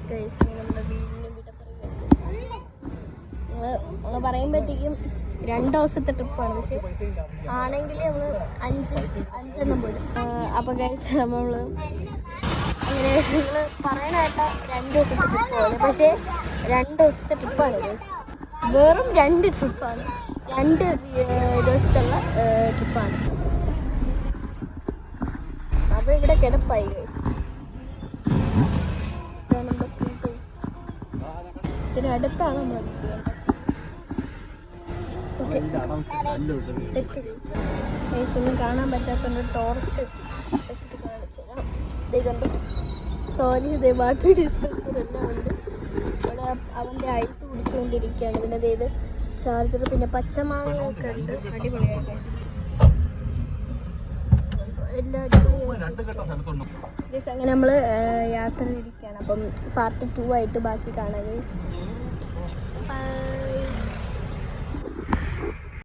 നമ്മുടെ വീടിന് നമ്മൾ പറയുമ്പോഴത്തേക്കും 2 ദിവസത്തെ ട്രിപ്പാണ്. പക്ഷെ ആണെങ്കിൽ നമ്മൾ അഞ്ചെണ്ണം പോലും. അപ്പോൾ ഗൈസ് നമ്മൾ അങ്ങനെ നിങ്ങൾ പറയാനായിട്ട് 2 ദിവസത്തെ ട്രിപ്പാണ്. പക്ഷേ 2 ദിവസത്തെ ട്രിപ്പാണ് ഗൈസ്. വെറും 2 ട്രിപ്പാണ്. 2 ദിവസത്തുള്ള ട്രിപ്പാണ്. അപ്പോൾ ഇവിടെ കിടപ്പായി ഗൈസ്. നമ്മുടെ ഫുൾ പ്ലേസ് ഇതിനടുത്താണ് നമ്മൾ സെറ്റ് ഗൈസ്. ഒന്നും കാണാൻ പറ്റാത്തതുകൊണ്ട് ടോർച്ച് വെച്ചിട്ട് കാണിച്ചു തരാം. ഇതേ കണ്ടു. സോറി, ഇതേ വാട്ടർ ഡിസ്പെൻസർ എല്ലാം ഉണ്ട് ഇവിടെ. അവൻ്റെ ഐസ് കുടിച്ചുകൊണ്ടിരിക്കുകയാണ്. പിന്നെ ഇത് ചാർജർ, പിന്നെ പച്ചമാങ്ങയൊക്കെ ഉണ്ട്. അടിപൊളിയായി ഗൈസ്. എല്ലാം അടിപൊളിയായി ഗൈസ്. അങ്ങനെ നമ്മൾ യാത്ര ഇരിക്കുകയാണ്. അപ്പം പാർട്ട് 2 ആയിട്ട് ബാക്കി കാണാം ഗൈസ്.